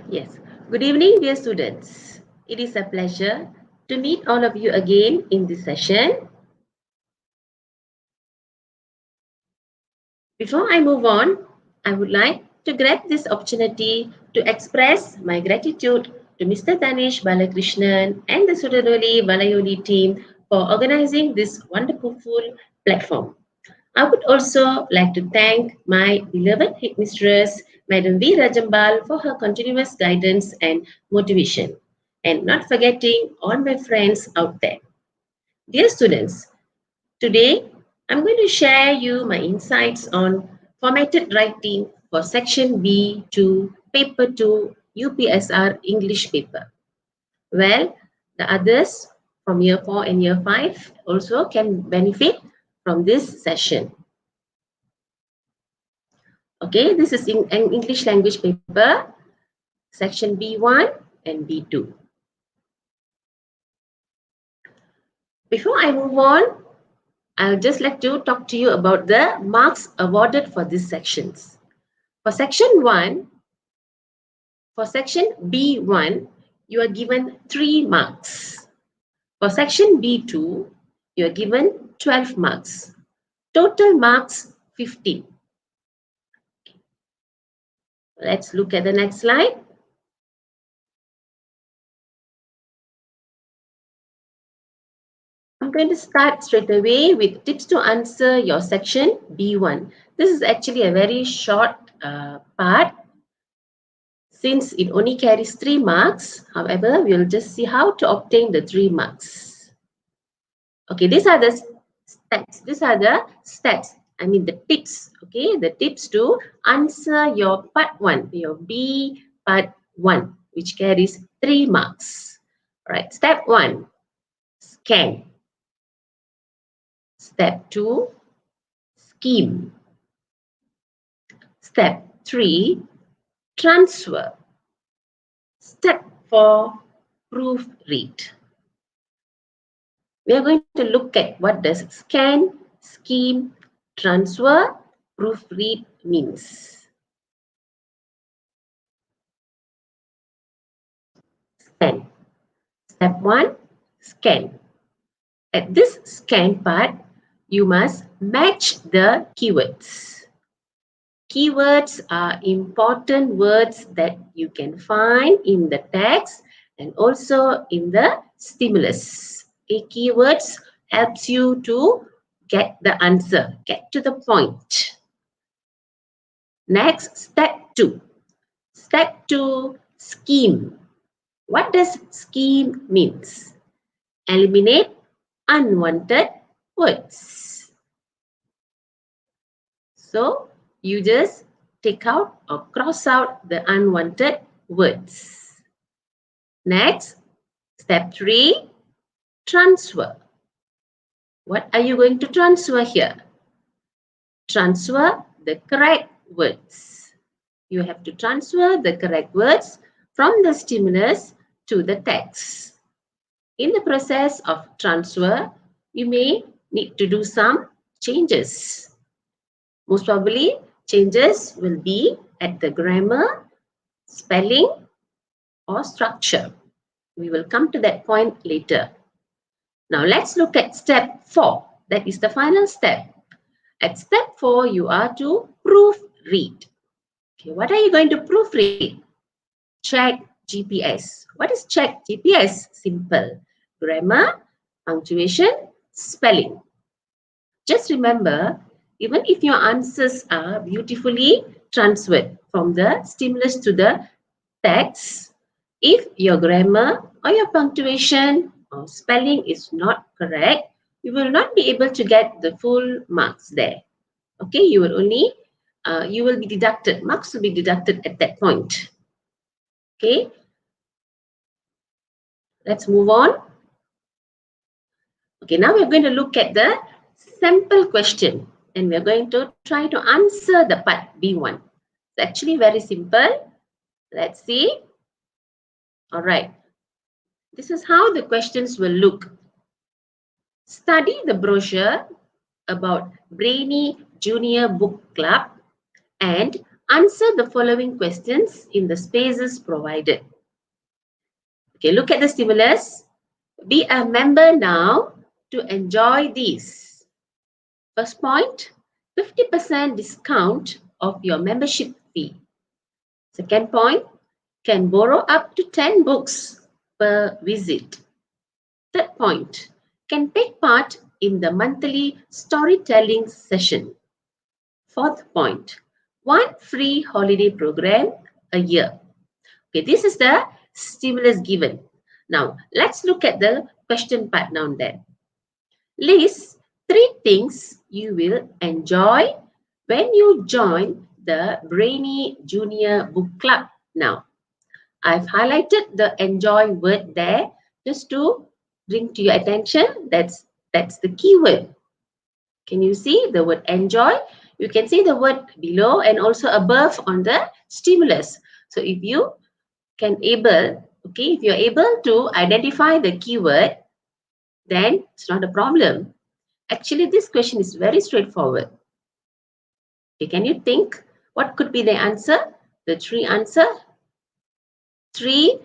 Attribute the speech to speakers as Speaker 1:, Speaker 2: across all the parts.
Speaker 1: Yes. Good evening, dear students. It is a pleasure to meet all of you again in this session. Before I move on, I would like to grab this opportunity to express my gratitude to Mr. Danish Balakrishnan and the Sudaroli Valaiyoli team for organizing this wonderful platform. I would also like to thank my beloved headmistress, Madam V. Rajambal, for her continuous guidance and motivation, and not forgetting all my friends out there. Dear students, today I'm going to share you my insights on formatted writing for section B2, paper 2, UPSR English paper. Well, the others from year 4 and year 5 also can benefit from this session. Okay, this is in English language paper, section B1 and B2. Before I move on, I'll just like to talk to you about the marks awarded for these sections. For section 1, for section B1, you are given 3 marks. For section B2, you are given 12 marks. Total marks 15. Let's look at the next slide. I'm going to start straight away with tips to answer your section B1. This is actually a very short part. Since it only carries 3 marks, however, we'll just see how to obtain the 3 marks. Okay, these are the steps. These are the steps. I mean the tips. Okay, the tips to answer your part 1, your B part 1, which carries 3 marks. All right, step 1, scan. Step 2, scheme. Step 3, transfer. Step 4, proofread. We are going to look at what does scan, scheme, transfer, proofread means. Scan. Step 1, scan. At this scan part, you must match the keywords. Keywords are important words that you can find in the text and also in the stimulus. Okay, keywords helps you to get the answer, get to the point. Next, step 2. Step 2, scheme. What does scheme means? Eliminate unwanted words. So, you just take out or cross out the unwanted words. Next, step 3, transfer. What are you going to transfer here? Transfer the correct words. You have to transfer the correct words from the stimulus to the text. In the process of transfer, you may need to do some changes. Most probably, changes will be at the grammar, spelling, or structure. We will come to that point later. Now, let's look at step 4. That is the final step. At step 4, you are to proofread. Okay, what are you going to proofread? Check GPS. What is check GPS? Simple. Grammar, punctuation, spelling. Just remember, even if your answers are beautifully transferred from the stimulus to the text, if your grammar or your punctuation or spelling is not correct, you will not be able to get the full marks there. Okay, you will only, you will be deducted, marks will be deducted at that point. Okay, let's move on. Okay, now we're going to look at the sample question and we're going to try to answer the part B1. It's actually very simple. Let's see. All right. This is how the questions will look. Study the brochure about Brainy Junior Book Club and Answer the following questions in the spaces provided. Okay, look at the stimulus. Be a member now to enjoy these. First point, 50% discount of your membership fee. Second point, can borrow up to 10 books per visit. Third point, can take part in the monthly storytelling session. Fourth point, one free holiday program a year. Okay, this is the stimulus given. Now, let's look at the question part now then. List 3 things you will enjoy when you join the Brainy Junior Book Club. Now, I've highlighted the enjoy word there just to bring to your attention. That's the key word. Can you see the word enjoy? You can see the word below and also above on the stimulus. So if you can if you're able to identify the keyword, then it's not a problem. Actually, this question is very straightforward. Okay, can you think what could be the answer? The 3 answer. 3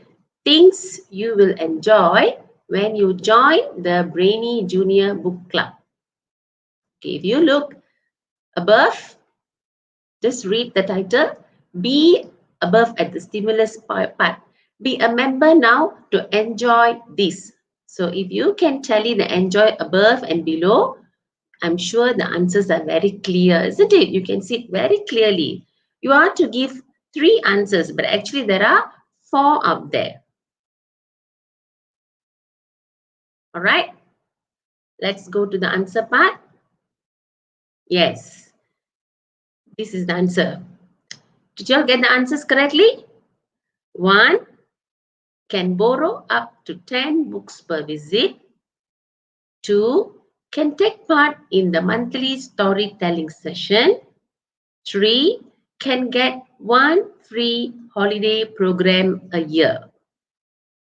Speaker 1: things you will enjoy when you join the Brainy Junior Book Club. Okay, if you look above, just read the title. Be above at the stimulus part. Be a member now to enjoy this. So if you can tally the enjoy above and below, I'm sure the answers are very clear, isn't it? You can see it very clearly. You are to give 3 answers, but actually there are 4 out there. All right. Let's go to the answer part. Yes. This is the answer. Did you all get the answers correctly? 1. Can borrow up to 10 books per visit. 2. Can take part in the monthly storytelling session. 3. Can get 1 free holiday program a year.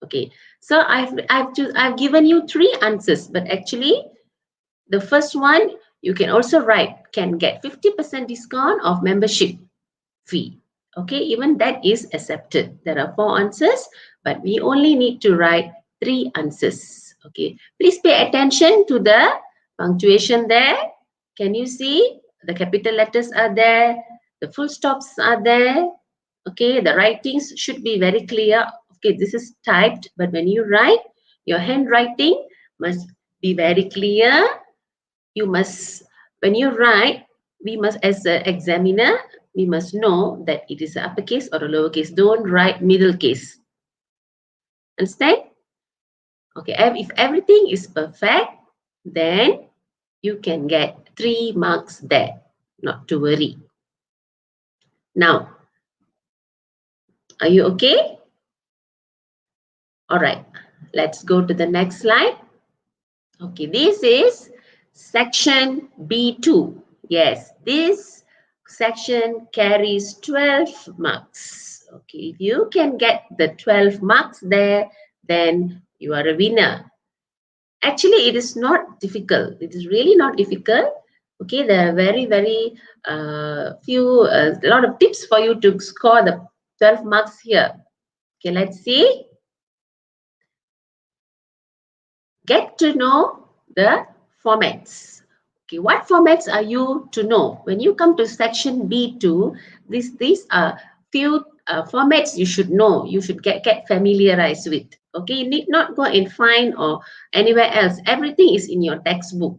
Speaker 1: Okay, so I've given you 3 answers, but actually the first one you can also write can get 50% discount of membership fee. Okay, even that is accepted. There are 4 answers, but we only need to write 3 answers. Okay, please pay attention to the punctuation there. Can you see the capital letters are there, the full stops are there. Okay, the writings should be very clear. Okay, this is typed, but when you write, your handwriting must be very clear. You must, when you write, we must, as an examiner, we must know that it is an uppercase or a lowercase. Don't write middle case. Understand? Okay, if everything is perfect, then you can get 3 marks there. Not to worry. Now, are you okay? All right, let's go to the next slide. Okay, this is section B2. Yes, this section carries 12 marks. Okay, if you can get the 12 marks there, then you are a winner. Actually, it is not difficult. It is really not difficult. Okay, there are very a lot of tips for you to score the 12 marks here. Okay, let's see. Get to know the formats. Okay, what formats are you to know? When you come to section B2, these are few formats you should know. You should get familiarized with. Okay, you need not go and find or anywhere else. Everything is in your textbook.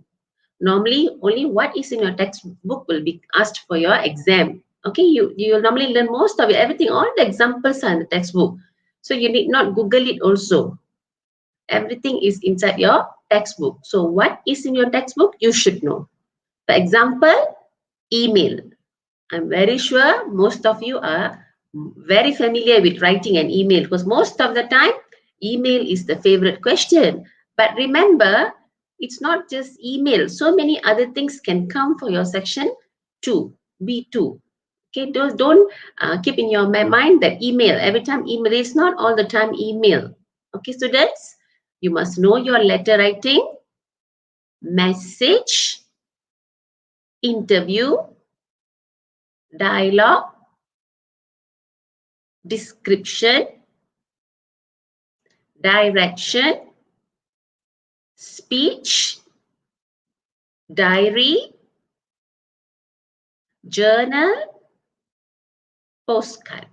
Speaker 1: Normally, only what is in your textbook will be asked for your exam. Okay, you normally learn most of it. Everything, all the examples are in the textbook. So you need not Google it also. Everything is inside your textbook. So what is in your textbook, you should know. For example, email. I'm very sure most of you are very familiar with writing an email because most of the time, email is the favorite question. But remember, it's not just email. So many other things can come for your section 2, B2. Okay, don't keep in your mind that email. Every time email is not all the time email. Okay, students, you must know your letter writing, message, interview, dialogue, description, direction, speech, diary, journal, postcard.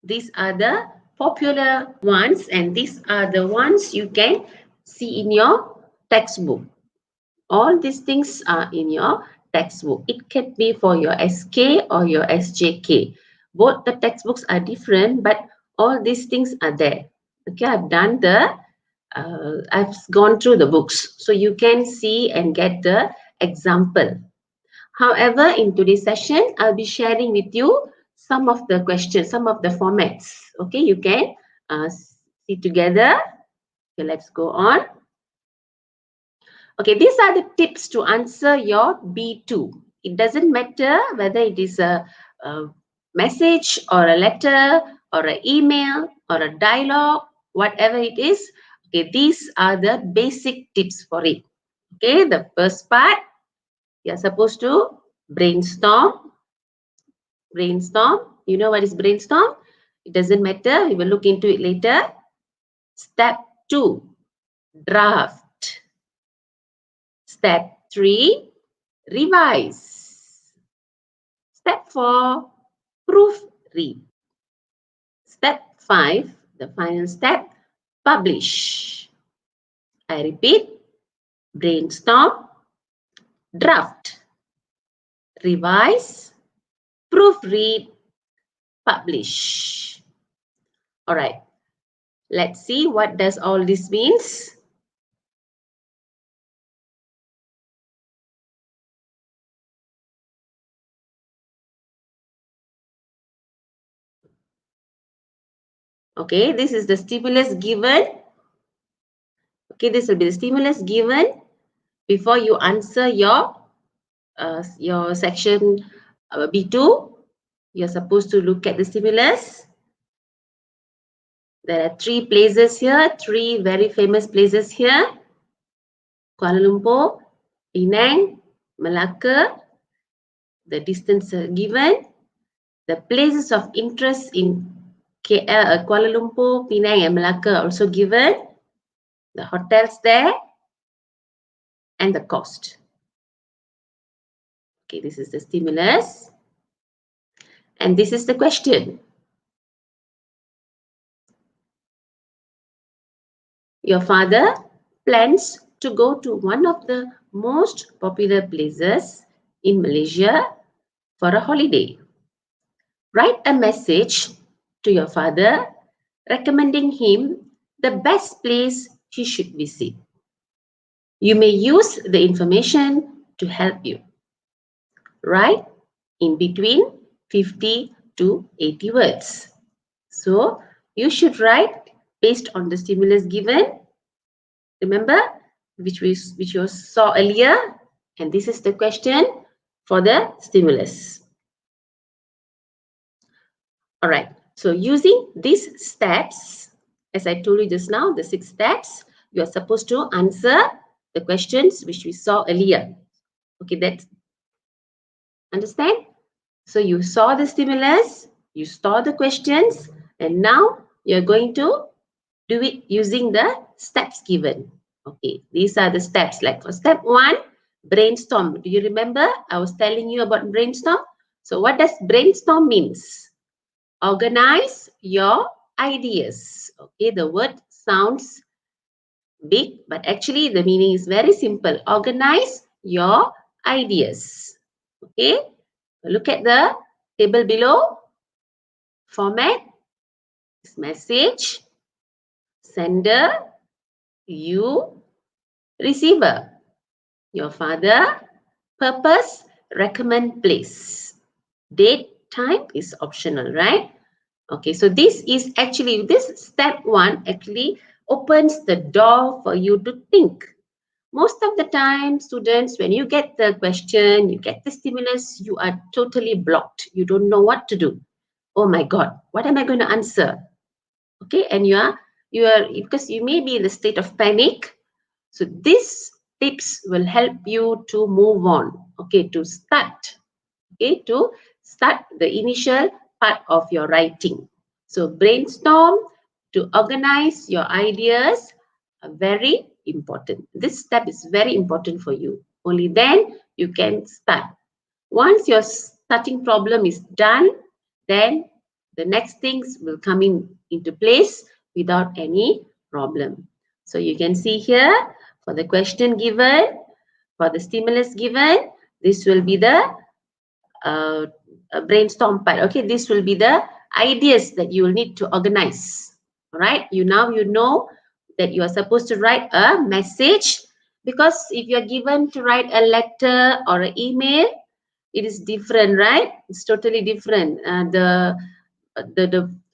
Speaker 1: These are the popular ones, and these are the ones you can see in your textbook. All these things are in your textbook. It can be for your SK or your SJK. Both the textbooks are different, but all these things are there. Okay, I've gone through the books, so you can see and get the example. However, in today's session, I'll be sharing with you some of the questions, some of the formats. Okay, you can see together. Okay, let's go on. Okay, these are the tips to answer your B2. It doesn't matter whether it is a message or a letter or an email or a dialogue, whatever it is. Okay, these are the basic tips for it. Okay, the first part, you're supposed to brainstorm. Brainstorm. You know what is brainstorm? It doesn't matter. We will look into it later. Step 2, draft. Step 3, revise. Step 4, proofread. Step 5, the final step, publish. I repeat, brainstorm, draft, revise, proofread, publish. All right, let's see what does all this means. Okay, this is the stimulus given. Okay, this will be the stimulus given before you answer your section B2. You're supposed to look at the stimulus. There are 3 places here, 3 very famous places here. Kuala Lumpur, Penang, Malacca. The distance given. The places of interest in KL, Kuala Lumpur, Penang and Malacca are also given. The hotels there and the cost. Okay, this is the stimulus. And this is the question. Your father plans to go to one of the most popular places in Malaysia for a holiday. Write a message to your father recommending him the best place he should visit. You may use the information to help you. Write in between 50 to 80 words. So you should write based on the stimulus given. Remember, which you saw earlier, and this is the question for the stimulus. All right, so using these steps, as I told you just now, the 6 steps, you are supposed to answer the questions which we saw earlier. Okay, that's understand? So you saw the stimulus, you saw the questions, and now you're going to do it using the steps given. Okay, these are the steps. Like for step 1, brainstorm. Do you remember? I was telling you about brainstorm. So what does brainstorm means? Organize your ideas. Okay, the word sounds big, but actually the meaning is very simple. Organize your ideas. Okay, look at the table below. Format, message, sender, you, receiver. Your father, purpose, recommend, place. Date, time is optional, right? Okay, so this step 1 actually opens the door for you to think. Most of the time, students, when you get the question, you get the stimulus, you are totally blocked. You don't know what to do. Oh my God, what am I going to answer? Okay, and you are because you may be in the state of panic. So these tips will help you to move on. Okay, to start. Okay, to start the initial part of your writing. So brainstorm to organize your ideas are very important. This step is very important for you. Only then you can start. Once your starting problem is done, then the next things will come into place without any problem. So you can see here for the question given, for the stimulus given, this will be the uh, brainstorm part. Okay, this will be the ideas that you will need to organize. All right, you know that you are supposed to write a message, because if you are given to write a letter or an email, it is different, right? It's totally different. The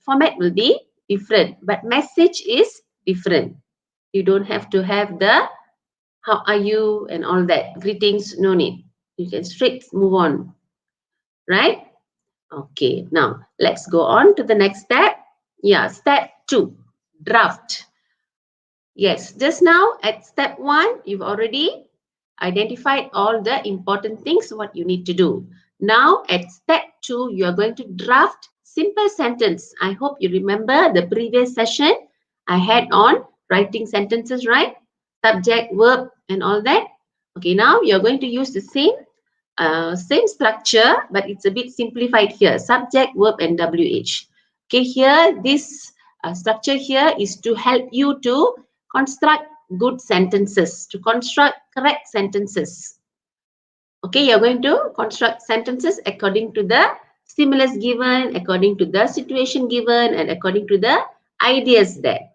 Speaker 1: format will be different, but message is different. You don't have to have the how are you and all that greetings. No need. You can straight move on, right? Okay, now let's go on to the next step. Yeah, step 2, draft. Yes, just now at step 1, you've already identified all the important things what you need to do. Now at step 2, you are going to draft simple sentence. I hope you remember the previous session I had on writing sentences, right? Subject, verb, and all that. Okay, now you're going to use the same structure, but it's a bit simplified here. Subject, verb, and WH. Okay, here this structure here is to help you to construct good sentences, to construct correct sentences. Okay, you're going to construct sentences according to the stimulus given, according to the situation given, and according to the ideas there.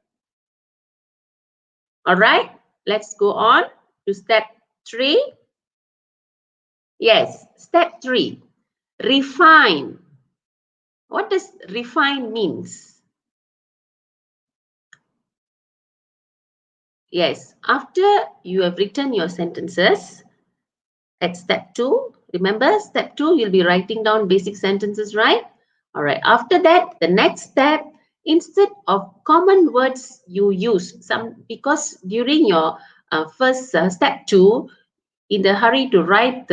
Speaker 1: All right, let's go on to step 3. Yes, step 3, refine. What does refine means? Yes, after you have written your sentences at step 2, remember step 2, you'll be writing down basic sentences, right? All right, after that, the next step, instead of common words you use, because during your first step 2, in the hurry to write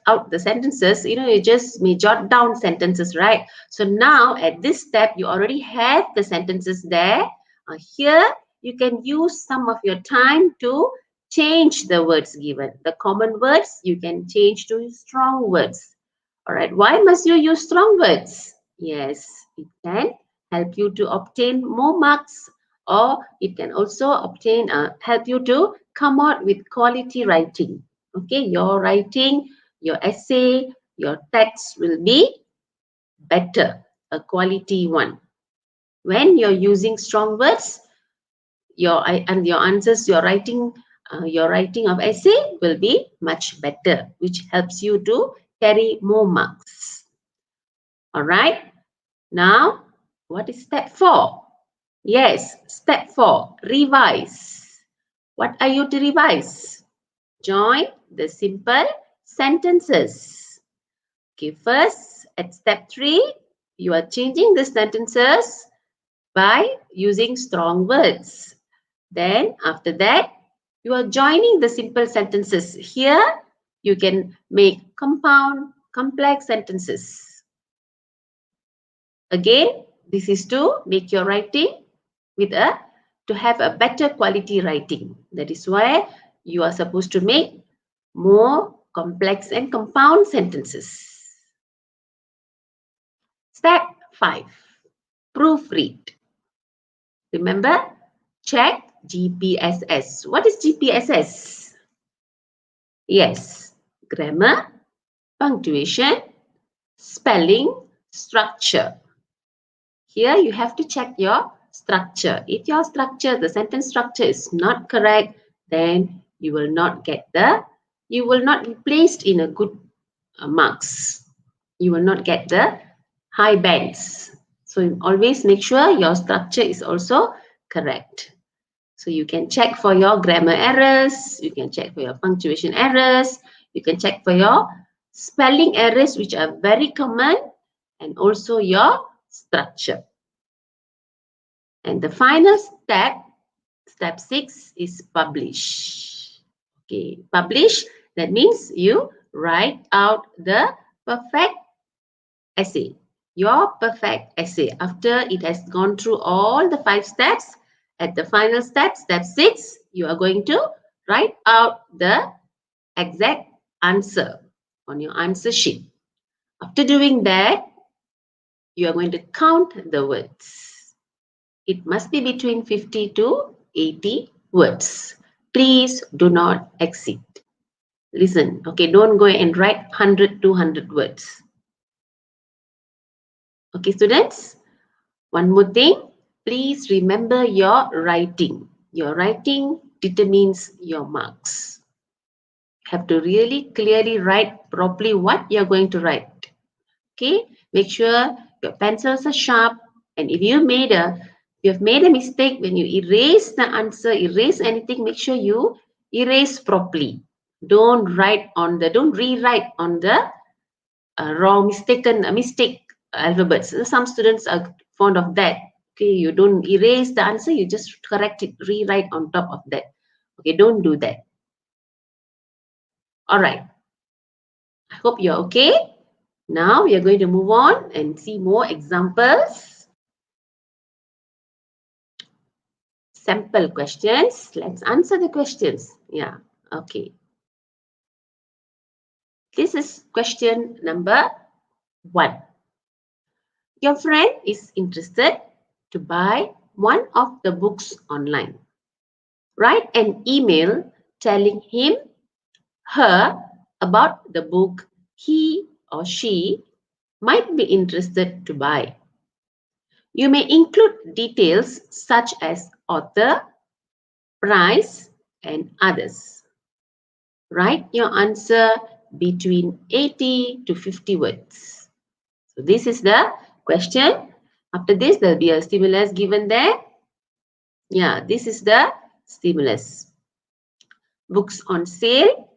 Speaker 1: out the sentences, you just may jot down sentences, right? So now at this step, you already have the sentences there. Here you can use some of your time to change the words given. The common words you can change to strong words. All right, why must you use strong words? Yes, it can help you to obtain more marks, or it can also help you to come out with quality writing. Okay, your writing, your essay, your text will be better, a quality one. When you're using strong words, your answers, your writing of essay will be much better, which helps you to carry more marks. All right. Now, what is step 4? Yes, step 4, revise. What are you to revise? Join the simple sentences. Okay, first at step 3, you are changing the sentences by using strong words. Then after that, you are joining the simple sentences. Here, you can make compound, complex sentences. Again, this is to make your writing to have a better quality writing. That is why you are supposed to make more complex and compound sentences. Step 5, proofread. Remember, check GPSS. What is GPSS? Yes, grammar, punctuation, spelling, structure. Here you have to check your structure. If your structure, the sentence structure is not correct, then you will not be placed in a good marks. You will not get the high bands. So always make sure your structure is also correct. So you can check for your grammar errors, you can check for your punctuation errors, you can check for your spelling errors, which are very common, and also your structure. And the final step, step 6, is publish. Okay, publish, that means you write out the perfect essay. your perfect essay. After it has gone through all the 5 steps, at the final step, step 6, you are going to write out the exact answer on your answer sheet. After doing that, you are going to count the words. It must be between 50 to 80 words. Please do not exceed. Listen, okay, don't go and write 100, 200 words. Okay, students, one more thing, please remember your writing. Your writing determines your marks. You have to really clearly write properly what you're going to write. Okay, make sure your pencils are sharp, and if you have made a mistake when you erase the answer, erase anything, make sure you erase properly. Don't rewrite on the wrong mistake alphabets. Some students are fond of that. Okay, you don't erase the answer, you just correct it, rewrite on top of that. Okay, don't do that. All right. I hope you're okay. Now we are going to move on and see more examples. Sample questions. Let's answer the questions. Yeah, okay. This is question number 1. Your friend is interested to buy one of the books online. Write an email telling him, her about the book he or she might be interested to buy. You may include details such as author, price, and others. Write your answer between 80 to 50 words. So this is the question. After this, there will be a stimulus given there. Yeah, this is the stimulus. Books on sale,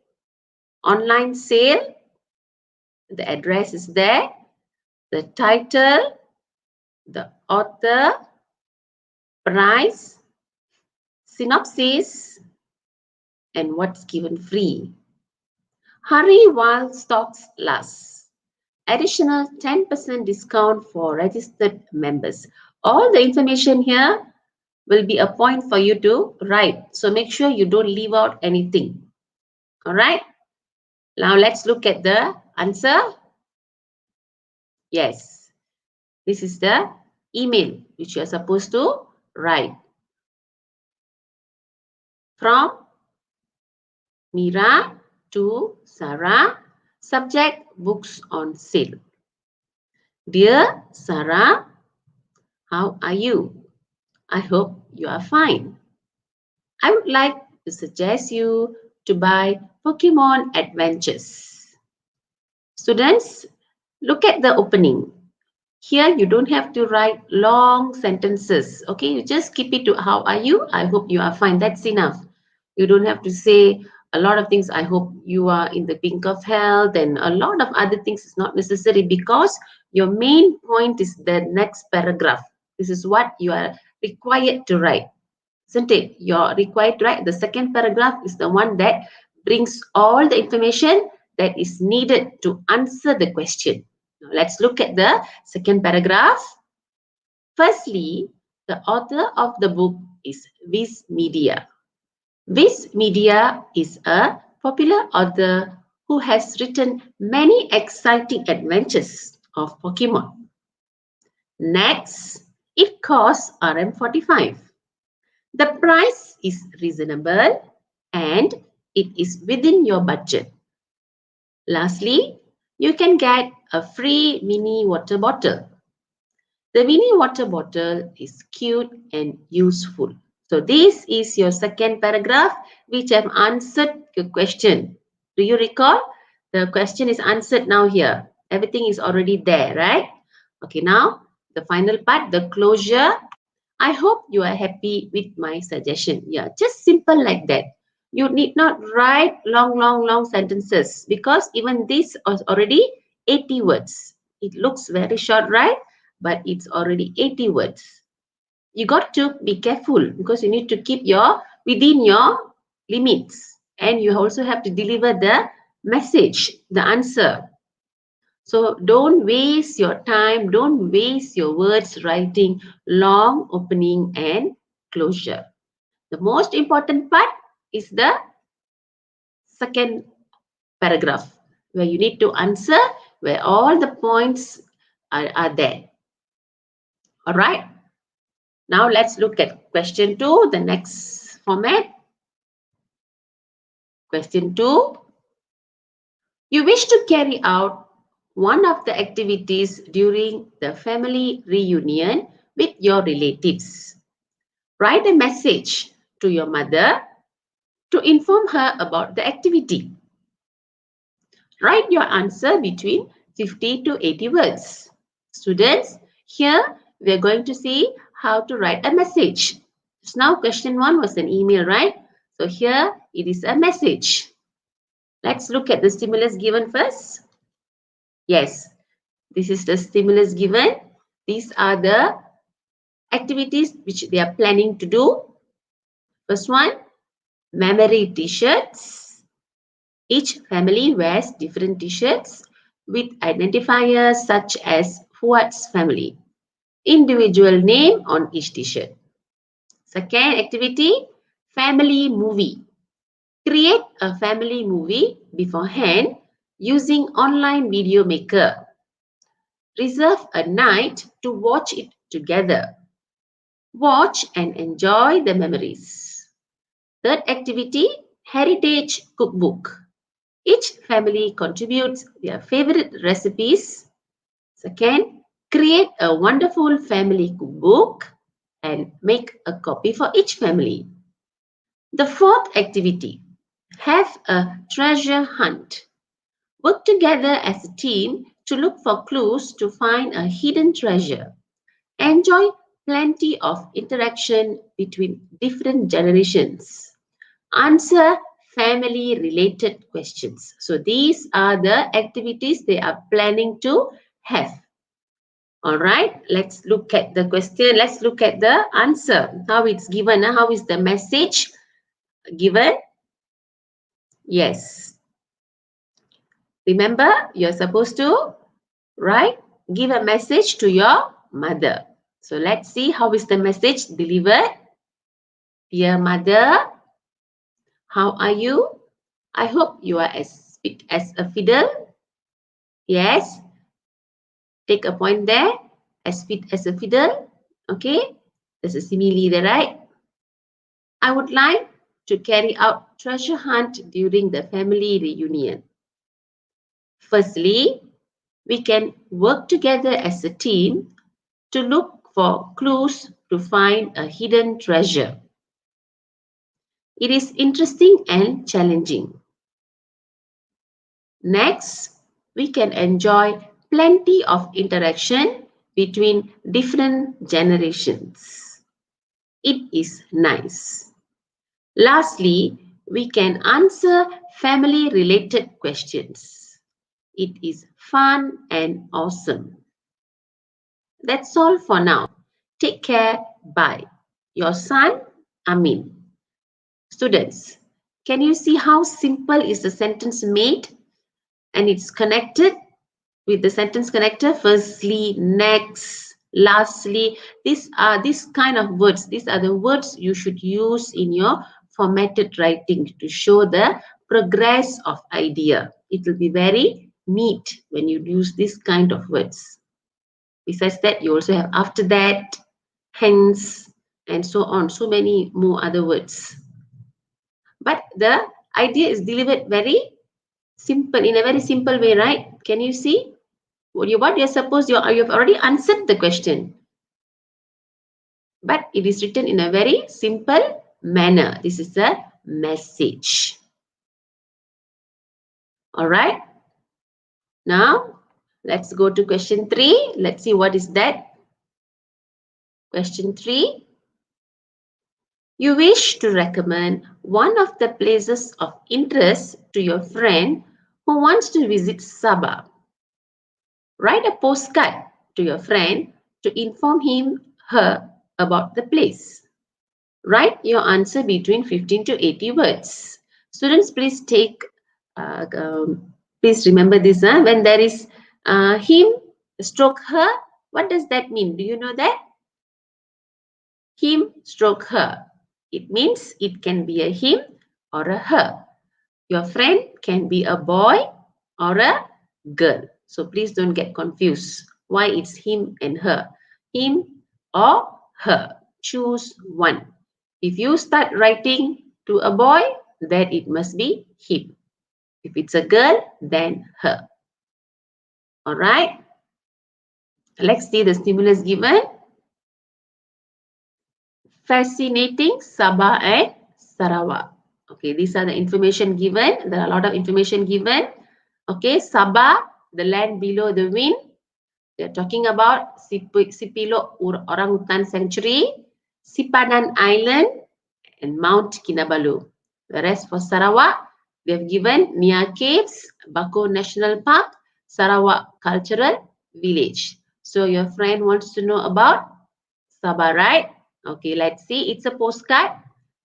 Speaker 1: online sale. The address is there. The title, the author, price, synopsis, and what's given free. Hurry while stocks last. Additional 10% discount for registered members. All the information here will be a point for you to write. So make sure you don't leave out anything. All right. Now let's look at the answer. Yes. This is the email which you are supposed to write. From Mira to Sarah. Subject, books on sale. Dear Sarah, how are you? I hope you are fine. I would like to suggest you to buy Pokemon Adventures. Students, look at the opening. Here you don't have to write long sentences. Okay, you just keep it to how are you? I hope you are fine. That's enough. You don't have to say a lot of things. I hope you are in the pink of health, and a lot of other things is not necessary, because your main point is the next paragraph. This is what you are required to write. Isn't it? You're required to write. The second paragraph is the one that brings all the information that is needed to answer the question. Now, let's look at the second paragraph. Firstly, the author of the book is Viz Media. Viz Media is a popular author who has written many exciting adventures of Pokemon. Next, it costs RM45. The price is reasonable and it is within your budget. Lastly, you can get a free mini water bottle. The mini water bottle is cute and useful. So this is your second paragraph, which I've answered your question. Do you recall? The question is answered now here. Everything is already there, right? Okay, now the final part, the closure. I hope you are happy with my suggestion. Yeah, just simple like that. You need not write long sentences, because even this is already 80 words. It looks very short, right? But it's already 80 words. You got to be careful, because you need to keep within your limits, and you also have to deliver the message, the answer. So don't waste your time, don't waste your words writing long opening and closure. The most important part is the second paragraph where you need to answer where all the points are there. All right. Now let's look at question 2, the next format. Question 2. You wish to carry out one of the activities during the family reunion with your relatives. Write a message to your mother to inform her about the activity. Write your answer between 50 to 80 words. Students, here we are going to see how to write a message. So now question 1 was an email, right? So here it is a message. Let's look at the stimulus given first. Yes, this is the stimulus given. These are the activities which they are planning to do. First one, memory t-shirts. Each family wears different t-shirts with identifiers such as Fuad's family. Individual name on each t-shirt. Second activity, family movie. Create a family movie beforehand using online video maker. Reserve a night to watch it together. Watch and enjoy the memories. Third activity, heritage cookbook. Each family contributes their favorite recipes. Second, create a wonderful family cookbook and make a copy for each family. The fourth activity, have a treasure hunt. Work together as a team to look for clues to find a hidden treasure. Enjoy plenty of interaction between different generations. Answer family-related questions. So these are the activities they are planning to have. All right, let's look at the question. Let's look at the answer. How it's given. How is the message given? Yes. Remember, you're supposed to give a message to your mother. So let's see how is the message delivered. Dear mother, how are you? I hope you are as fit as a fiddle. Yes. Take a point there. As fit as a fiddle. Okay. There's a simile there, right? I would like to carry out treasure hunt during the family reunion. Firstly, we can work together as a team to look for clues to find a hidden treasure. It is interesting and challenging. Next, we can enjoy plenty of interaction between different generations. It is nice. Lastly, we can answer family-related questions. It is fun and awesome. That's all for now. Take care. Bye. Your son, Amin. Students, can you see how simple is the sentence made? And it's connected with the sentence connector. Firstly, next, lastly. These are this kind of words. These are the words you should use in your formatted writing to show the progress of idea. It will be very neat when you use this kind of words. Besides that, you also have after that, hence, and so on. So many more other words. But the idea is delivered very simple, in a very simple way, right? Can you see? What you're supposed, you've already answered the question. But it is written in a very simple manner. This is a message. All right. Now, let's go to question 3. Let's see what is that. Question 3. You wish to recommend one of the places of interest to your friend who wants to visit Sabah. Write a postcard to your friend to inform her about the place. Write your answer between 15 to 80 words. Students, please please remember this. When there is Him stroke her. What does that mean? Do you know that? Him stroke her. It means it can be a him or a her. Your friend can be a boy or a girl. So please don't get confused. Why it's him and her? Him or her. Choose one. If you start writing to a boy, then it must be him. If it's a girl, then her. All right. Let's see the stimulus given. Fascinating Sabah and Sarawak. Okay, these are the information given. There are a lot of information given. Okay, Sabah, the land below the wind. They're talking about Sipilok Orangutan Sanctuary, Sipadan Island, and Mount Kinabalu. Whereas for Sarawak, they've given Nia Caves, Bako National Park, Sarawak Cultural Village. So your friend wants to know about Sabah, right? Okay, let's see. It's a postcard.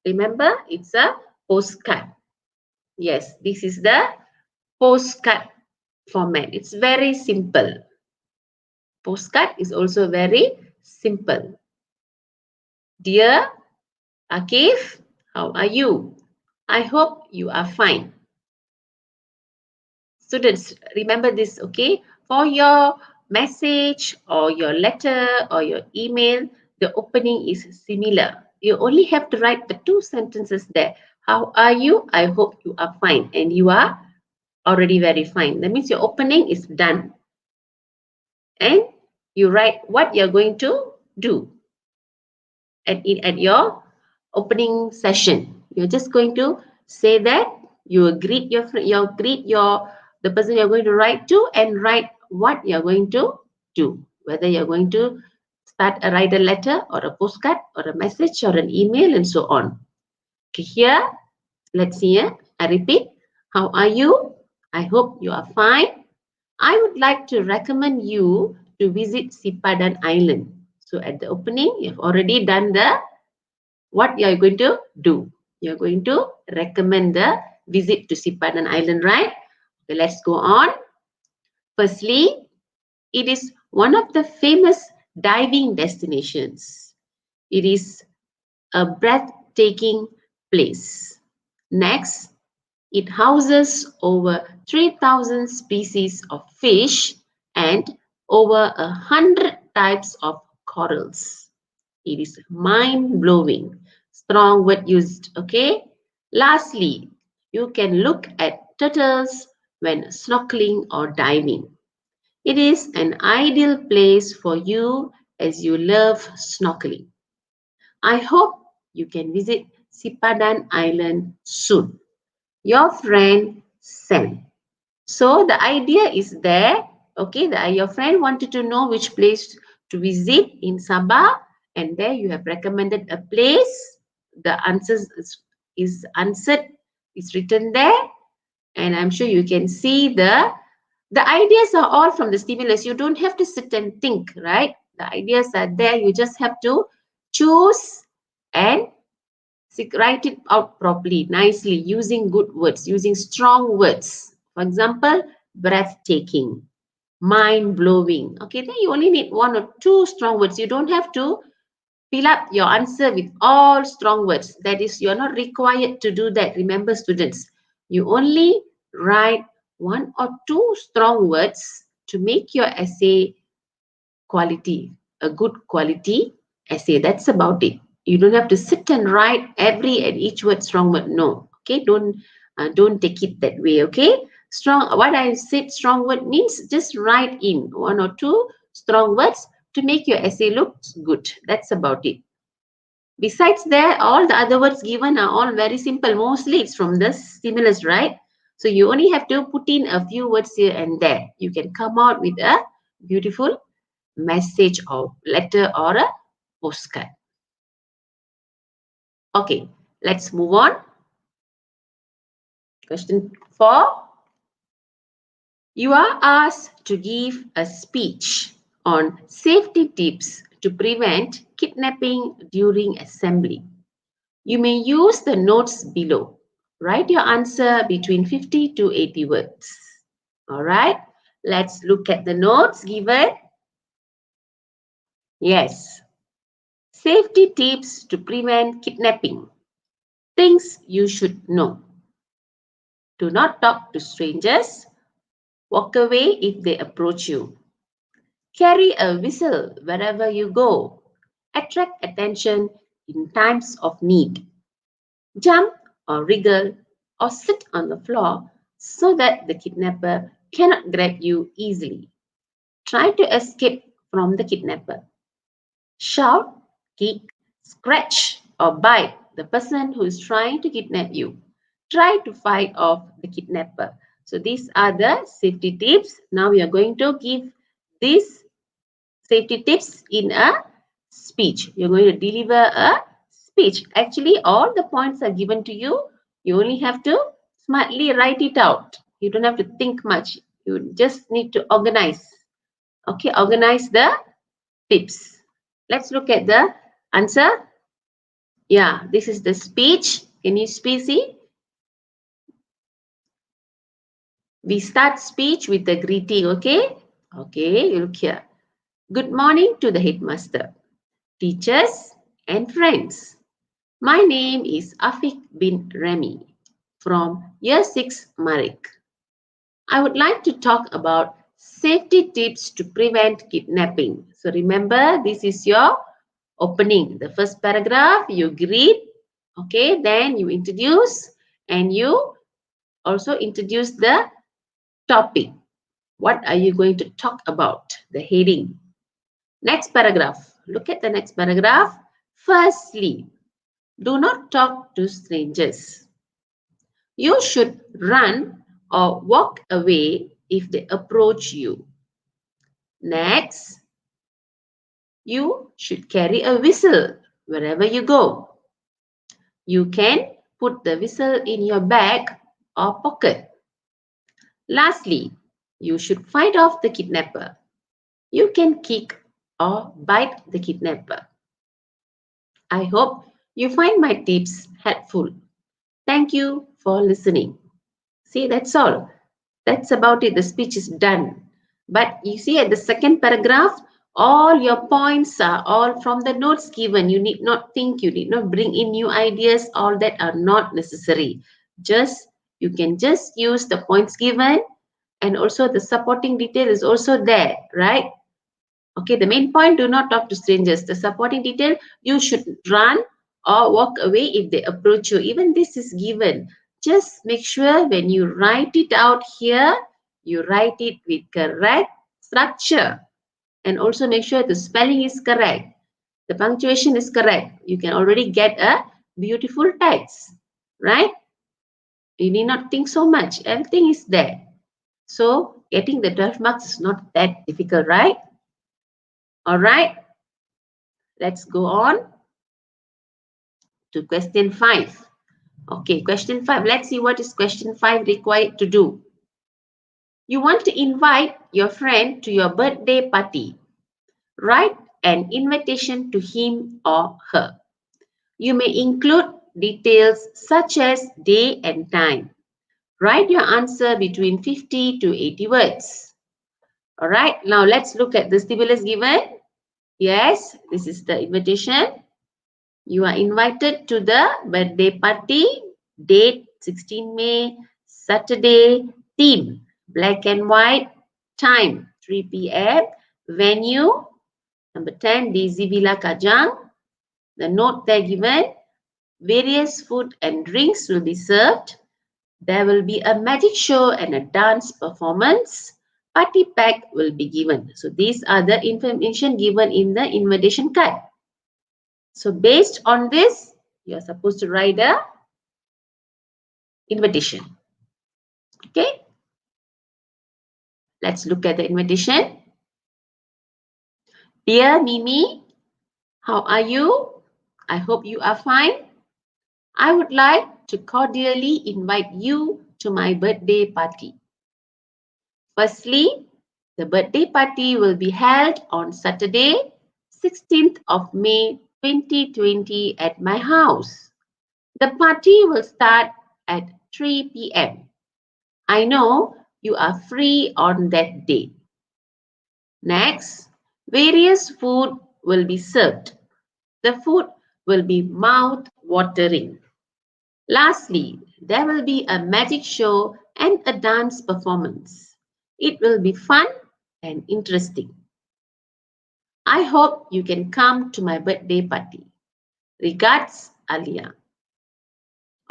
Speaker 1: Remember, it's a postcard. Yes, this is the postcard format. It's very simple. Postcard is also very simple. Dear Akif, how are you? I hope you are fine. Students, remember this, okay? For your message or your letter or your email, the opening is similar. You only have to write the two sentences there. How are you? I hope you are fine. And you are already very fine. That means your opening is done. And you write what you're going to do at your opening session. You're just going to say that you greet your the person you're going to write to and write what you're going to do. Whether you're going to write a letter or a postcard or a message or an email and so on. Okay, here, let's see here. I repeat. How are you? I hope you are fine. I would like to recommend you to visit Sipadan Island. So at the opening, you've already done what you're going to do. You're going to recommend the visit to Sipadan Island, right? Okay, let's go on. Firstly, it is one of the famous diving destinations. It is a breathtaking place. Next, it houses over 3,000 species of fish and over 100 types of corals. It is mind-blowing. Strong word used, okay? Lastly, you can look at turtles when snorkeling or diving. It is an ideal place for you as you love snorkeling. I hope you can visit Sipadan Island soon. Your friend Sam. So the idea is there. Okay, your friend wanted to know which place to visit in Sabah, and there you have recommended a place. The answers is answered, is written there, and I'm sure you can see the ideas are all from the stimulus. You don't have to sit and think, right? The ideas are there. You just have to choose and write it out properly, nicely, using good words, using strong words. For example, breathtaking, mind-blowing. Okay, then you only need one or two strong words. You don't have to fill up your answer with all strong words. That is, you're not required to do that. Remember, students, you only write one or two strong words to make your essay quality, a good quality essay. That's about it. You don't have to sit and write every and each word strong word. No, okay, don't take it that way. Okay, strong. What I said, strong word means just write in one or two strong words to make your essay look good. That's about it. Besides there, all the other words given are all very simple. Mostly it's from the stimulus, right? So you only have to put in a few words here and there. You can come out with a beautiful message or letter or a postcard. Okay, let's move on. Question 4. You are asked to give a speech on safety tips to prevent kidnapping during assembly. You may use the notes below. Write your answer between 50 to 80 words. All right. Let's look at the notes given. Yes. Safety tips to prevent kidnapping. Things you should know. Do not talk to strangers. Walk away if they approach you. Carry a whistle wherever you go. Attract attention in times of need. Jump or wriggle or sit on the floor so that the kidnapper cannot grab you easily. Try to escape from the kidnapper. Shout, kick, scratch, or bite the person who is trying to kidnap you. Try to fight off the kidnapper. So these are the safety tips. Now we are going to give these safety tips in a speech. You're going to deliver a speech. Actually, all the points are given to you. You only have to smartly write it out. You don't have to think much. You just need to organize. Okay, organize the tips. Let's look at the answer. Yeah, this is the speech. Can you see? We start speech with the greeting, okay? Okay, look here. Good morning to the headmaster, teachers, and friends. My name is Afiq bin Remy from Year 6 Marik. I would like to talk about safety tips to prevent kidnapping. So remember, this is your opening. The first paragraph, you greet, okay, then you introduce, and you also introduce the topic. What are you going to talk about? The heading. Next paragraph. Look at the next paragraph. Firstly, do not talk to strangers. You should run or walk away if they approach you. Next, you should carry a whistle wherever you go. You can put the whistle in your bag or pocket. Lastly, you should fight off the kidnapper. You can kick or bite the kidnapper. I hope you find my tips helpful. Thank you for listening. See, that's all. That's about it. The speech is done. But you see at the second paragraph, all your points are all from the notes given. You need not think, you need not bring in new ideas. All that are not necessary. You can just use the points given, and also the supporting detail is also there, right? Okay, the main point, do not talk to strangers. The supporting detail, you should run or walk away if they approach you. Even this is given. Just make sure when you write it out here, you write it with correct structure. And also make sure the spelling is correct. The punctuation is correct. You can already get a beautiful text, right? You need not think so much. Everything is there. So getting the 12 marks is not that difficult, right? All right. Let's go on to question 5. Okay, question 5. Let's see what is question 5 required to do. You want to invite your friend to your birthday party. Write an invitation to him or her. You may include details such as day and time. Write your answer between 50 to 80 words. All right, now let's look at the stimulus given. Yes, this is the invitation. You are invited to the birthday party. Date 16 May, Saturday. Theme, black and white. Time, 3 p.m. Venue, number 10, Daisy Villa Kajang. The note there given, various food and drinks will be served. There will be a magic show and a dance performance. Party pack will be given. So these are the information given in the invitation card. So based on this, you are supposed to write a invitation. Okay. Let's look at the invitation. Dear Mimi, how are you? I hope you are fine. I would like to cordially invite you to my birthday party. Firstly, the birthday party will be held on Saturday, 16th of May 2020 at my house. The party will start at 3 p.m. I know you are free on that day. Next, various food will be served. The food will be mouth-watering. Lastly, there will be a magic show and a dance performance. It will be fun and interesting. I hope you can come to my birthday party. Regards, Alia.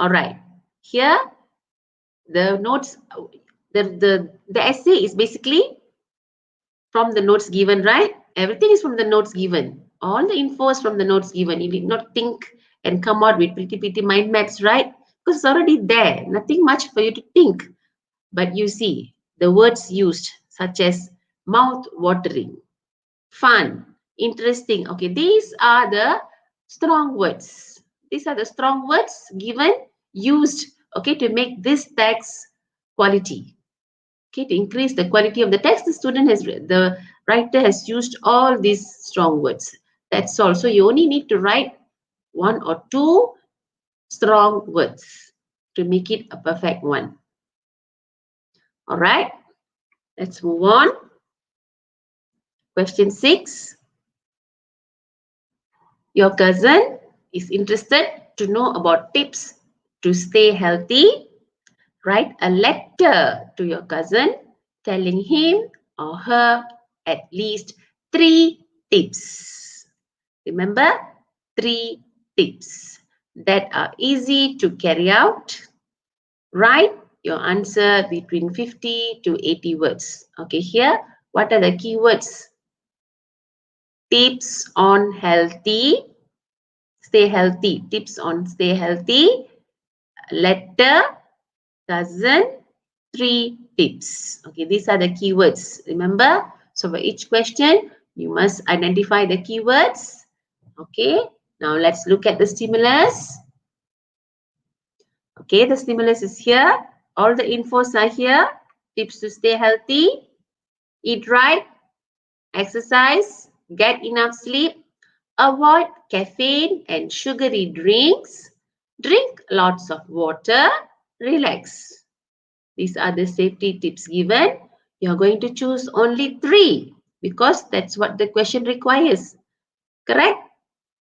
Speaker 1: Alright, here the notes, the essay is basically from the notes given, right? Everything is from the notes given. All the info is from the notes given. You did not think and come out with pretty mind maps, right? Because it's already there. Nothing much for you to think. But you see, the words used, such as mouth watering, fun, interesting. Okay, these are the strong words. These are the strong words given, used, okay, to make this text quality. Okay, to increase the quality of the text, the writer has used all these strong words. That's all. So you only need to write one or two strong words to make it a perfect one. All right, let's move on. Question 6. Your cousin is interested to know about tips to stay healthy. Write a letter to your cousin telling him or her at least 3 tips. Remember, 3 tips that are easy to carry out. Write your answer between 50 to 80 words. Okay, here, what are the keywords? Tips on healthy, stay healthy. Tips on stay healthy, letter, cousin, 3 tips. Okay, these are the keywords. Remember, so for each question, you must identify the keywords. Okay, now let's look at the stimulus. Okay, the stimulus is here. All the infos are here. Tips to stay healthy, eat right, exercise, get enough sleep, avoid caffeine and sugary drinks, drink lots of water, relax. These are the safety tips given. You are going to choose only 3 because that's what the question requires. Correct?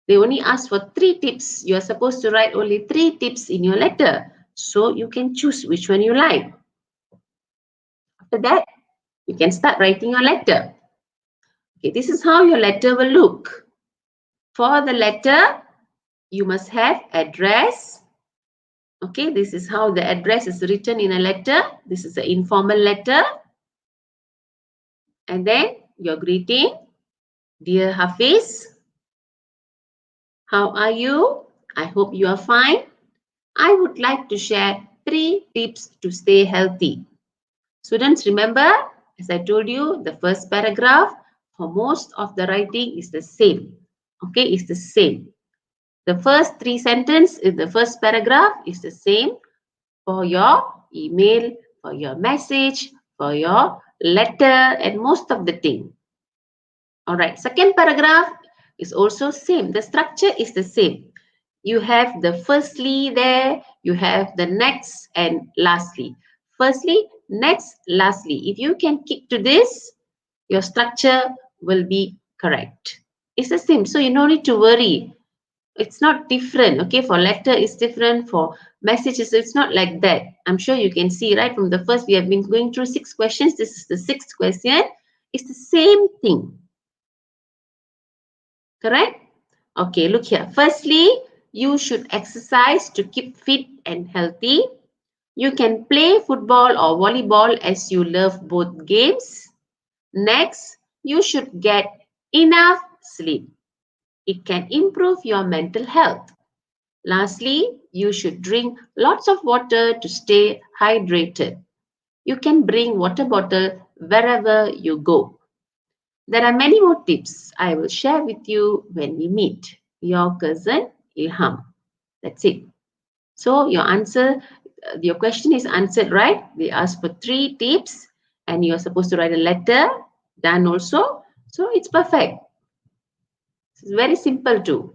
Speaker 1: They only ask for 3 tips. You are supposed to write only 3 tips in your letter. So you can choose which one you like. After that, you can start writing your letter. Okay, this is how your letter will look. For the letter, you must have address. Okay, this is how the address is written in a letter. This is an informal letter. And then your greeting. Dear Hafiz, how are you? I hope you are fine. I would like to share 3 tips to stay healthy. Students, remember, as I told you, the first paragraph for most of the writing is the same. Okay, it's the same. The first 3 sentences in the first paragraph is the same for your email, for your message, for your letter, and most of the thing. All right, second paragraph is also same. The structure is the same. You have the firstly there, you have the next and lastly. Firstly, next, lastly. If you can keep to this, your structure will be correct. It's the same, so you don't need to worry. It's not different, okay? For letter, it's different. For messages, it's not like that. I'm sure you can see, right? From the first, we have been going through 6 questions. This is the 6th question. It's the same thing. Correct? Okay, look here. Firstly, you should exercise to keep fit and healthy. You can play football or volleyball as you love both games. Next, you should get enough sleep. It can improve your mental health. Lastly, you should drink lots of water to stay hydrated. You can bring water bottle wherever you go. There are many more tips I will share with you when we meet. Your cousin Ilham. That's it. So your question is answered, right? They asked for 3 tips and you're supposed to write a letter. Done also. So it's perfect. It's very simple too.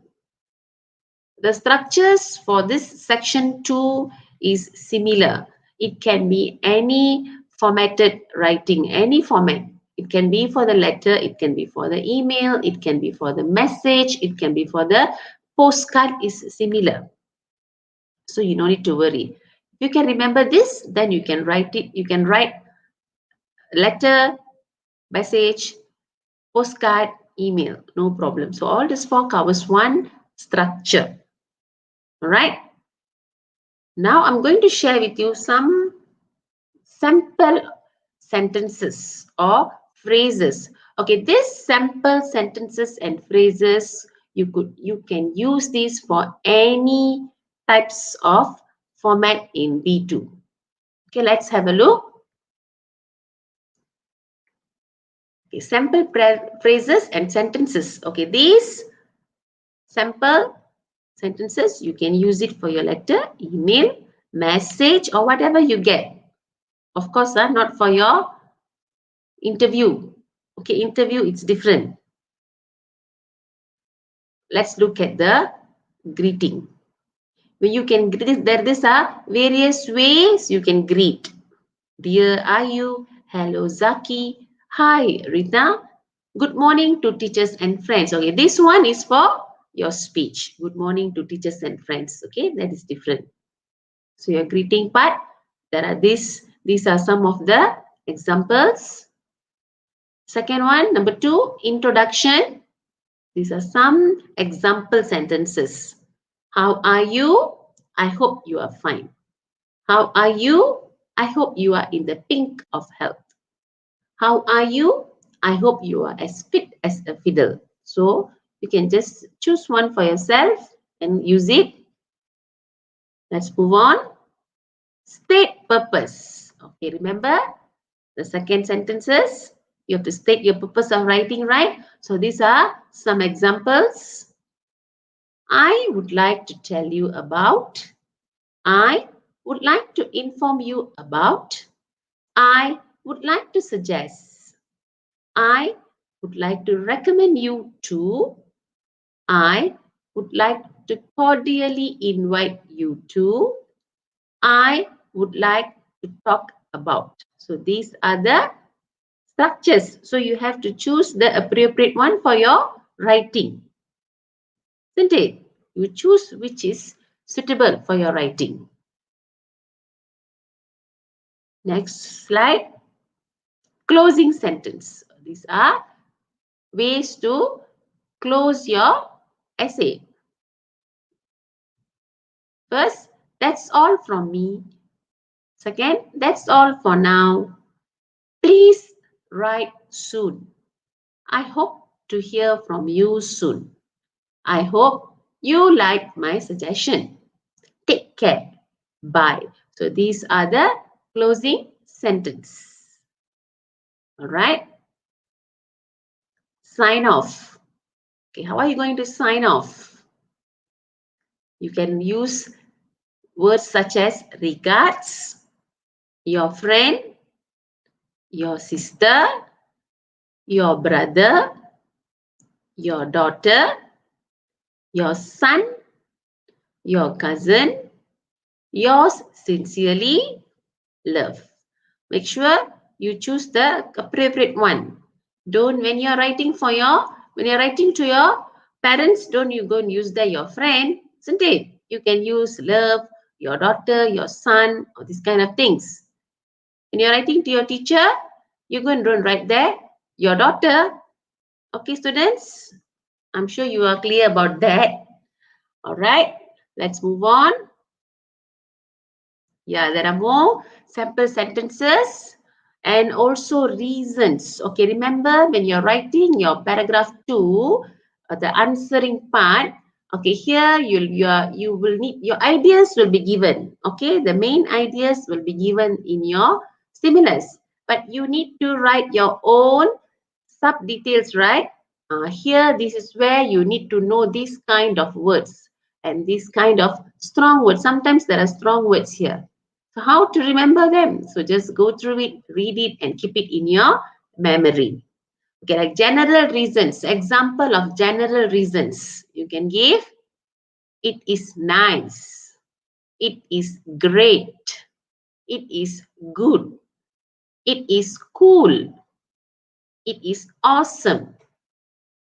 Speaker 1: The structures for this section 2 is similar. It can be any formatted writing, any format. It can be for the letter, it can be for the email, it can be for the message, it can be for the postcard is similar. So you don't need to worry. If you can remember this, then you can write it. You can write letter, message, postcard, email, no problem. So all this four covers one structure. All right. Now I'm going to share with you some sample sentences or phrases. Okay, these sample sentences and phrases, you can use these for any types of format in B2. Okay, let's have a look. Okay, sample phrases and sentences. Okay, these sample sentences, you can use it for your letter, email, message, or whatever you get. Of course, not for your interview. Okay, interview, it's different. Let's look at the greeting. When you can greet, there are various ways you can greet. Dear Ayu, hello Zaki, hi Rita, good morning to teachers and friends. Okay, this one is for your speech. Good morning to teachers and friends. Okay, that is different. So your greeting part, there are these are some of the examples. Second one, number 2, introduction. These are some example sentences. How are you? I hope you are fine. How are you? I hope you are in the pink of health. How are you? I hope you are as fit as a fiddle. So you can just choose one for yourself and use it. Let's move on. State purpose. Okay, remember the second sentences. You have to state your purpose of writing, right? So these are some examples. I would like to tell you about. I would like to inform you about. I would like to suggest. I would like to recommend you to. I would like to cordially invite you to. I would like to talk about. So these are the structures. So you have to choose the appropriate one for your writing. Isn't it? You choose which is suitable for your writing. Next slide. Closing sentence. These are ways to close your essay. First, that's all from me. Second, that's all for now. Please write soon. I hope to hear from you soon. I hope you like my suggestion. Take care. Bye. So these are the closing sentence. All right. Sign off. Okay, how are you going to sign off? You can use words such as regards, your friend, your sister, your brother, your daughter, your son, your cousin, yours sincerely, love. Make sure you choose the appropriate one. Don't, when you're writing to your parents, don't you go and use your friend, isn't it? You can use love, your daughter, your son, or these kind of things. When you're writing to your teacher, you go and don't write there, your daughter. Okay, students? I'm sure you are clear about that. All right, let's move on. Yeah, there are more sample sentences and also reasons. Okay, remember when you're writing your paragraph 2, the answering part. Okay, here you will need your ideas will be given. Okay, the main ideas will be given in your stimulus, but you need to write your own sub details, right? Here, this is where you need to know these kind of words and this kind of strong words. Sometimes there are strong words here. So how to remember them? So just go through it, read it, and keep it in your memory. Okay, like general reasons. Example of general reasons. You can give. It is nice. It is great. It is good. It is cool. It is awesome.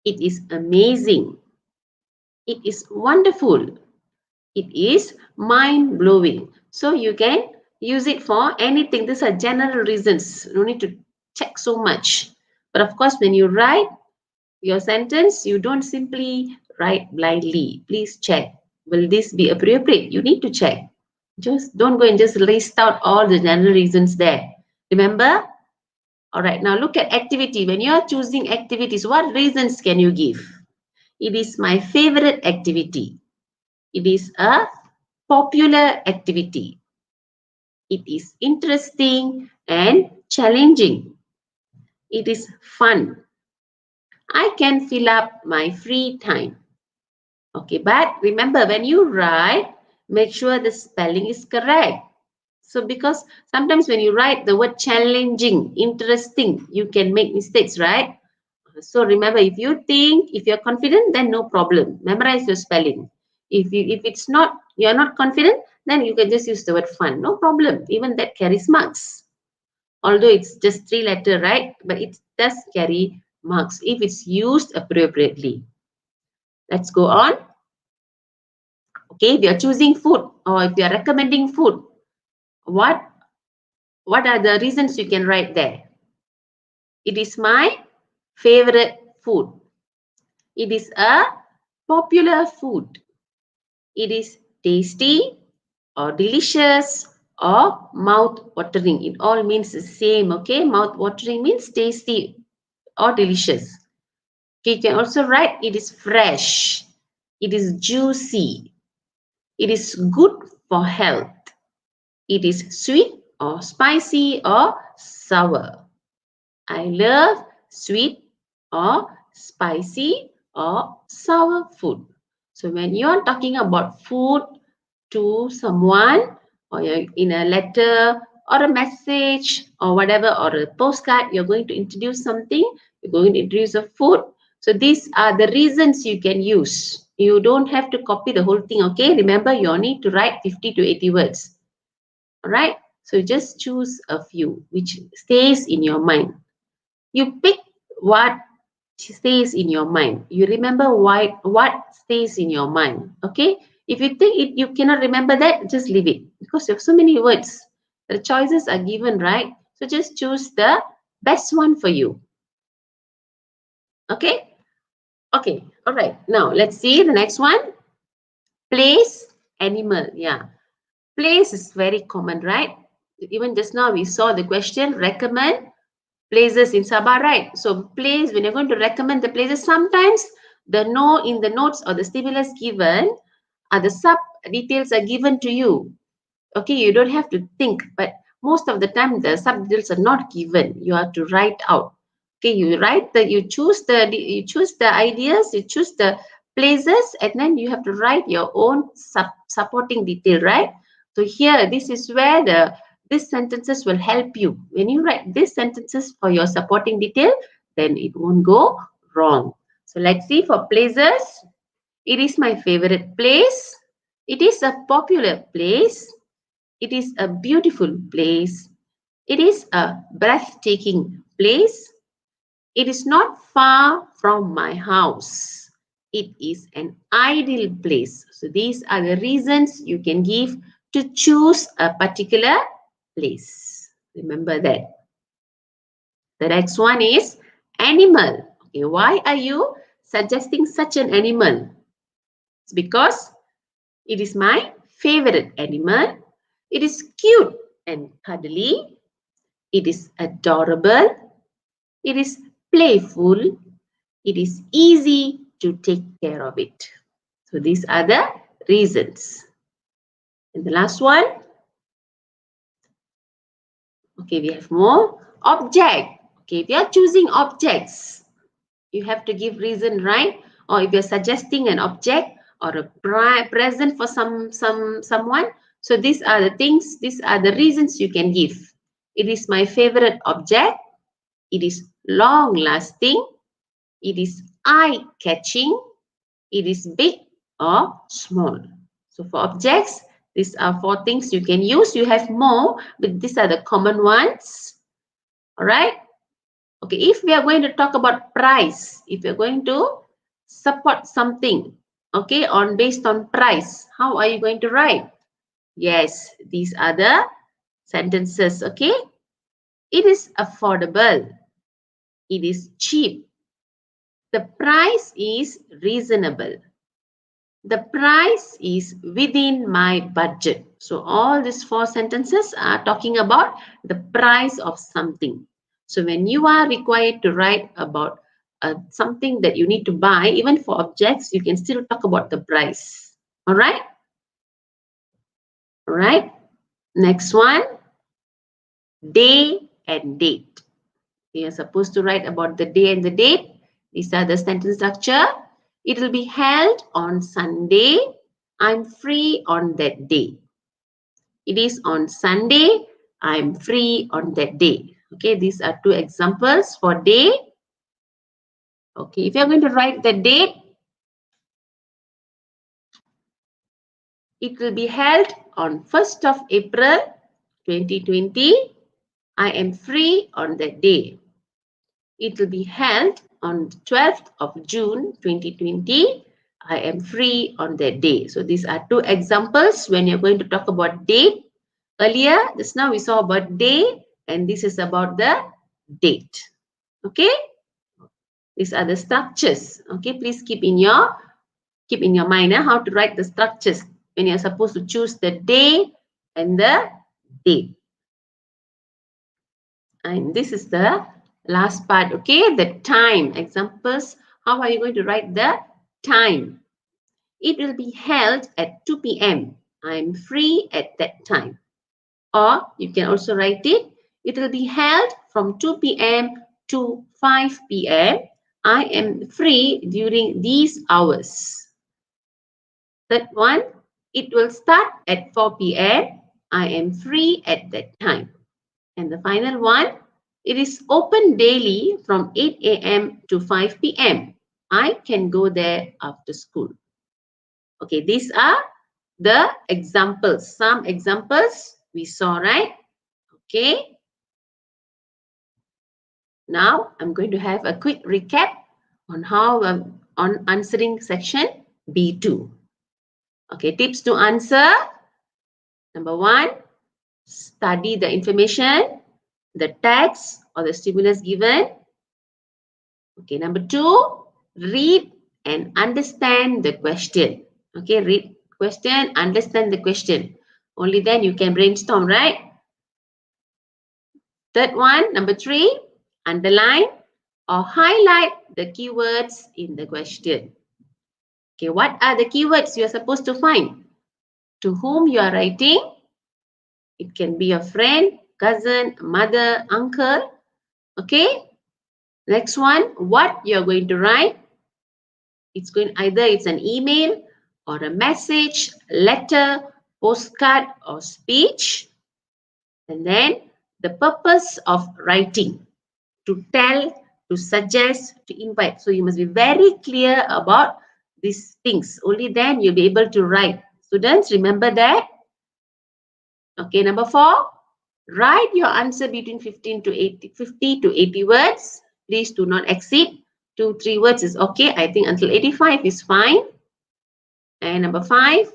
Speaker 1: It is amazing. It is wonderful. It is mind-blowing. So you can use it for anything. These are general reasons. No need to check so much. But of course, when you write your sentence, you don't simply write blindly. Please check. Will this be appropriate? You need to check. Just don't go and just list out all the general reasons there. Remember? All right. Now look at activity. When you are choosing activities, what reasons can you give? It is my favorite activity. It is a popular activity. It is interesting and challenging. It is fun. I can fill up my free time. Okay, but remember when you write, make sure the spelling is correct. So because sometimes when you write the word challenging, interesting, you can make mistakes, right? So remember, if you're confident, then no problem. Memorize your spelling. If it's not, you're not confident, then you can just use the word fun. No problem. Even that carries marks. Although it's just 3 letters, right? But it does carry marks if it's used appropriately. Let's go on. Okay, if you're choosing food or if you're recommending food, what are the reasons you can write there? It is my favorite food. It is a popular food. It is tasty or delicious or mouth-watering. It all means the same, okay? Mouth-watering means tasty or delicious. Okay, you can also write it is fresh. It is juicy. It is good for health. It is sweet or spicy or sour. I love sweet or spicy or sour food. So when you're talking about food to someone or you're in a letter or a message or whatever or a postcard, you're going to introduce something, you're going to introduce a food. So these are the reasons you can use. You don't have to copy the whole thing, okay? Remember, you need to write 50 to 80 words. All right? So just choose a few which stays in your mind. You pick what stays in your mind. You remember what stays in your mind. Okay? If you think you cannot remember that, just leave it because you have so many words. The choices are given, right? So just choose the best one for you. Okay? Okay. All right. Now let's see the next one. Place, animal. Yeah. Place is very common, right? Even just now we saw the question, recommend places in Sabah, right? So place, when you're going to recommend the places, sometimes in the notes or the stimulus given, the sub details are given to you. Okay, you don't have to think, but most of the time the sub details are not given. You have to write out. Okay, you choose the ideas, you choose the places, and then you have to write your own supporting detail, right? So here, this is where these sentences will help you. When you write these sentences for your supporting detail, then it won't go wrong. So let's see for places. It is my favorite place. It is a popular place. It is a beautiful place. It is a breathtaking place. It is not far from my house. It is an ideal place. So these are the reasons you can give to choose a particular place. Remember that. The next one is animal. Okay, why are you suggesting such an animal? It's because it is my favorite animal. It is cute and cuddly. It is adorable. It is playful. It is easy to take care of it. So these are the reasons. And the last one. Okay, we have more. Object. Okay, if you are choosing objects, you have to give reason, right? Or if you're suggesting an object or a present for someone. So these are the things, these are the reasons you can give. It is my favorite object. It is long lasting. It is eye-catching. It is big or small. So for objects, these are 4 things you can use. You have more, but these are the common ones. All right. Okay, if we are going to talk about price, if you're going to support something, okay, based on price, how are you going to write? Yes, these are the sentences, okay? It is affordable. It is cheap. The price is reasonable. The price is within my budget. So all these 4 sentences are talking about the price of something. So when you are required to write about something that you need to buy, even for objects, you can still talk about the price. All right? All right. Next one, day and date. You are supposed to write about the day and the date. These are the sentence structure. It will be held on Sunday. I'm free on that day. It is on Sunday. I'm free on that day. Okay, these are 2 examples for day. Okay, if you're going to write the date, it will be held on 1st of April 2020. I am free on that day. It will be held on 12th of June 2020. I am free on that day. So these are 2 examples when you're going to talk about date. Earlier, just now we saw about day, and this is about the date. Okay? These are the structures. Okay, please keep in your mind how to write the structures when you're supposed to choose the day and the date. And this is the last part, okay? The time. Examples. How are you going to write the time? It will be held at 2 p.m. I'm free at that time. Or you can also write it. It will be held from 2 p.m. to 5 p.m. I am free during these hours. That one, it will start at 4 p.m. I am free at that time. And the final one, it is open daily from 8 a.m. to 5 p.m. I can go there after school. Okay, these are the examples. Some examples we saw, right? Okay. Now, I'm going to have a quick recap on how on answering section B2. Okay, tips to answer. Number 1, study the information, the text or the stimulus given. Okay, number 2, read and understand the question. Okay, read question, understand the question. Only then you can brainstorm, right? Third one, number 3, underline or highlight the keywords in the question. Okay, what are the keywords you are supposed to find? To whom you are writing? It can be a friend, cousin, mother, uncle. Okay. Next one, what you are going to write? Either it's an email or a message, letter, postcard or speech. And then the purpose of writing, to tell, to suggest, to invite. So you must be very clear about these things. Only then you'll be able to write. Students, remember that. Okay, number 4, write your answer between 50 to 80 words. Please do not exceed 2-3 words is okay. I think until 85 is fine. And number 5,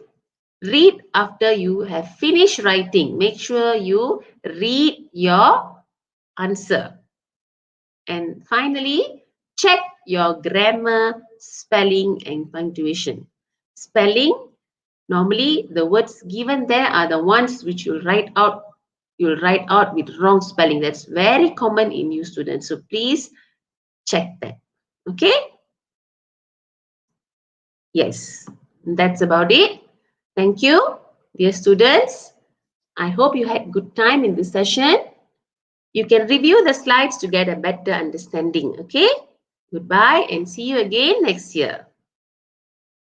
Speaker 1: read after you have finished writing. Make sure you read your answer. And finally, check your grammar, spelling, and punctuation. Spelling, normally the words given there are the ones which you'll write out. You'll write out with wrong spelling. That's very common in you students. So please check that. Okay? Yes, that's about it. Thank you, dear students. I hope you had good time in this session. You can review the slides to get a better understanding. Okay? Goodbye and see you again next year.